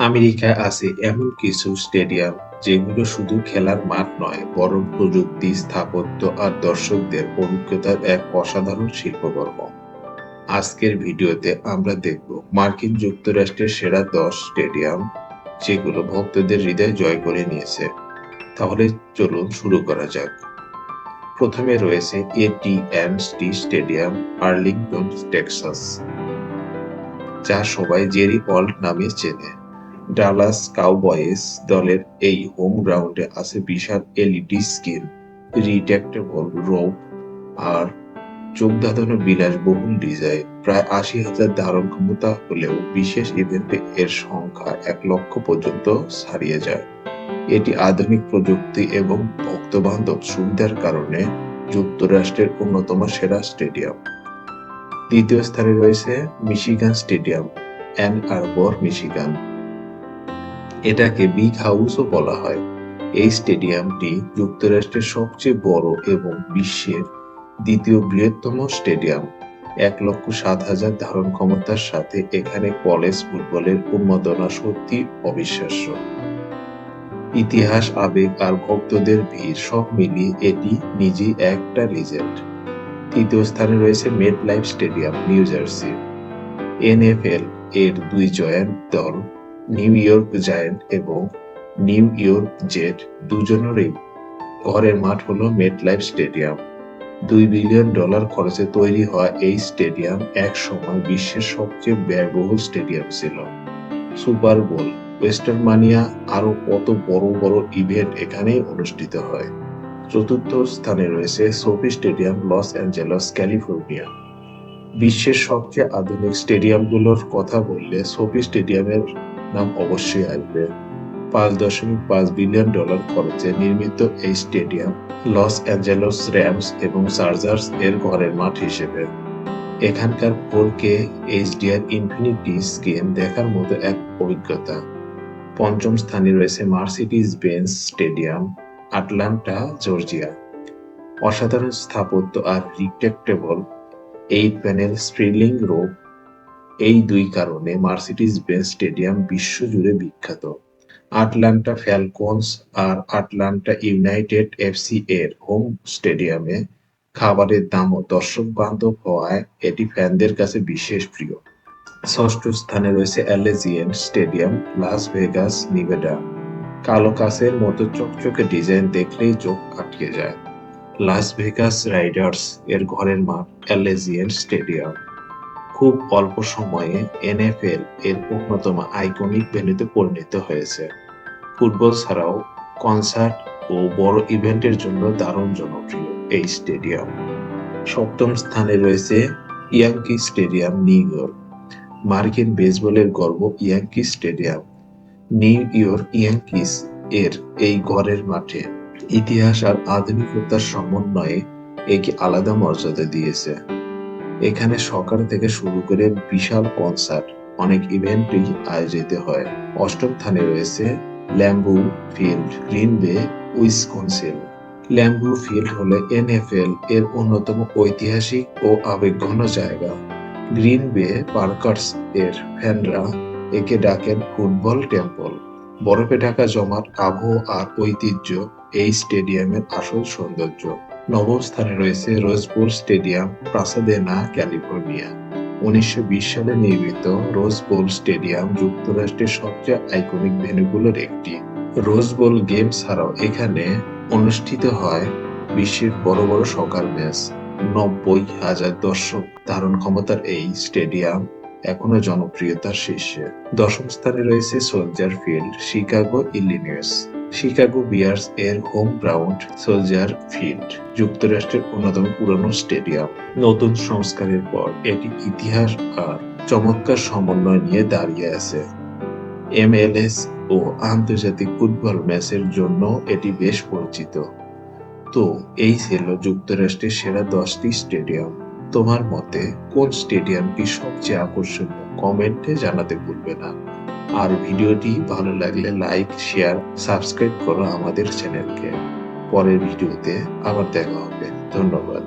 আমেরিকায় আছে এমন কিছু স্টেডিয়াম যেগুলো শুধু খেলার মাঠ নয় বরং প্রযুক্তি, স্থাপত্য আর দর্শকদের অভিজ্ঞতার এক অসাধারণ শিল্পকর্ম। আজকের ভিডিওতে আমরা দেখব মার্কিন যুক্তরাষ্ট্রের সেরা ১০ স্টেডিয়াম যেগুলো ভক্তদের হৃদয় জয় করে নিয়েছে। তাহলে চলুন শুরু করা যাক। প্রথমে রয়েছে এটি&টি স্টেডিয়াম, আর্লিংটন, টেক্সাস, যা সবাই জেরি ওয়ার্ল্ড নামে চেনে। ডালাস কাউবয়েজ দলের এই হোম গ্রাউন্ডে আছে বিশাল এলইডি স্ক্রিন, রিট্রাক্টেবল রোপ আর চোখ ধাঁধানো বিলাসবহুল ডিজাইন। প্রায় ৮০,০০০ ধারণ ক্ষমতা হলেও বিশেষ ইভেন্টে এর সংখ্যা ১,০০,০০০ পর্যন্ত ছাড়িয়ে যায়। এটি আধুনিক প্রযুক্তি এবং ভক্তবান্ধব সুবিধার কারণে যুক্তরাষ্ট্রের অন্যতম সেরা স্টেডিয়াম। দ্বিতীয় স্থানে রয়েছে মিশিগান স্টেডিয়াম, অ্যান আরবর, মিশিগান। এটাকে বিগ হাউসও বলা হয়। এই স্টেডিয়ামটি যুক্তরাষ্ট্রের সবচেয়ে বড় এবং বিশ্বের দ্বিতীয় বৃহত্তম স্টেডিয়াম। ১,০৭,০০০ ধারণ ক্ষমতার সাথে এখানে কলেজ ফুটবলের উন্মাদনা সত্যি অবিশ্বাস্য। ইতিহাস, আবেগ আর ভক্তদের ভিড় সব মিলিয়ে এটি নিজেই একটা লিজেন্ড। তৃতীয় স্থানে রয়েছে মেট life stadium, new jersey. NFL এর দুই জয়ান্ট দল নিউ ইয়র্ক জায়ান্ট এবং নিউ ইয়র্ক জেট দুজনেরই ঘরের মাঠ হলো মেট লাইফ স্টেডিয়াম। $২ বিলিয়ন খরচে তৈরি হওয়া এই স্টেডিয়াম এক সময় বিশ্বের সবচেয়ে ব্যয়বহুল স্টেডিয়াম ছিল। সুপার বোল, ওয়েস্টারমানিয়া আরো কত বড় বড় ইভেন্ট এখানেই অনুষ্ঠিত হয়। চতুর্থ স্থানে রয়েছে SoFi stadium, Los Angeles, California. বিশ্বের সবচেয়ে আধুনিক স্টেডিয়ামগুলোর কথা বললে সোফি স্টেডিয়ামের নাম অবশ্যই আসবে। $৫.৫ বিলিয়ন খরচে নির্মিত এই স্টেডিয়াম লস অ্যাঞ্জেলস র্যামস এবং চার্জার্স এর ঘরের মাঠ হিসেবে। এখানকার 4K এইচডিআর ইনফিনিটি স্ক্রিন দেখার মতো এক অভিজ্ঞতা। পঞ্চম স্থানে রয়েছে Mercedes Benz stadium, Atlanta, Georgia. অসাধারণ স্থাপত্য আর রিট্রাক্টেবল 8 প্যানেল স্ট্রিলিং রোপ, এই দুই কারণে মার্সিডিজ বেঞ্জ স্টেডিয়াম বিশ্বজুড়ে বিখ্যাত। আটলান্টা ফ্যালকনস আর আটলান্টা ইউনাইটেড এফসি এর হোম স্টেডিয়ামে খাবারের দামও দর্শক বান্ধব হওয়ায় এটি ফ্যানদের কাছে বিশেষ প্রিয়। ষষ্ঠ স্থানে রয়েছে অ্যালেজিয়েন্ট স্টেডিয়াম, লাস ভেগাস, নিভেডা। কালো কাচের মতো চকচকে ডিজাইন দেখলেই চোখ আটকে যায়। লাস ভেগাস রাইডার্স এর ঘরের মাঠ অ্যালেজিয়েন্ট স্টেডিয়াম খুব অল্প সময়ে এনএফএল এর অন্যতম আইকনিক ভেন্যুতে পরিণত হয়েছে। ফুটবল ছাড়াও কনসার্ট ও বড় ইভেন্টের জন্য দারুণ জনপ্রিয় এই স্টেডিয়াম। সপ্তম স্থানে রয়েছে ইয়াঙ্কি স্টেডিয়াম, নিউ ইয়র্ক। মার্কিন বেসবলের গর্ব Yankee stadium. New York Yankees এর এই ঘরের মাঠে ইতিহাস আর আধুনিকতার সমন্বয়ে একে আলাদা মর্যাদা দিয়েছে। এখানে সকাল থেকে শুরু করে বিশাল কনসার্ট, অনেক ইভেন্টই আয়োজিত হয়। অষ্টম স্থানে রয়েছে ল্যাম্বু ফিল্ড, গ্রিন বে, উইসকনসিন। ল্যাম্বু ফিল্ড হলো এনএফএল এর অন্যতম ঐতিহাসিক ও আবেগঘন জায়গা। গ্রিন বে পার্কার্স এর ফ্যানরা একে ডাকেন ফুটবল টেম্পল। বরফে ঢাকা জমাট আবহ আর ঐতিহ্য এই স্টেডিয়ামের আসল সৌন্দর্য। নবম স্থানে রয়েছে রোজ বোল স্টেডিয়াম, পাসাদেনা, ক্যালিফোর্নিয়া। ১৯২০ সালে নির্মিত রোজ বোল স্টেডিয়াম যুক্তরাষ্ট্রের সবচেয়ে আইকনিক ভেন্যুগুলোর একটি। রোজ বোল গেম ছাড়াও এখানে অনুষ্ঠিত হয় বিশ্বের বড় বড় সকার ম্যাচ। ৯০,০০০ দর্শক ধারণ ক্ষমতার এই স্টেডিয়াম এখনো জনপ্রিয়তার শীর্ষে। দশম স্থানে রয়েছে Soldier Field, Chicago, Illinois. Chicago Bears এর হোম গ্রাউন্ড সোলজার ফিল্ড যুক্তরাষ্ট্রের অন্যতম পুরনো স্টেডিয়াম। নতুন সংস্কারের পর এটি ইতিহাস আর চমৎকার সমন্বয় নিয়ে দাঁড়িয়ে আছে। এমএলএস ও আন্তর্জাতিক ফুটবল ম্যাচের জন্য এটি বেশ পরিচিত। তো এই ছিল যুক্তরাষ্ট্রের সেরা ১০টি স্টেডিয়াম। তোমার মতে কোন স্টেডিয়ামটি সবচেয়ে আকর্ষণীয় কমেন্টে জানাতে ভুলবে না। আর ভিডিওটি ভালো লাগলে লাইক, শেয়ার, সাবস্ক্রাইব করো আমাদের চ্যানেলকে। পরের ভিডিওতে আবার দেখা হবে। ধন্যবাদ।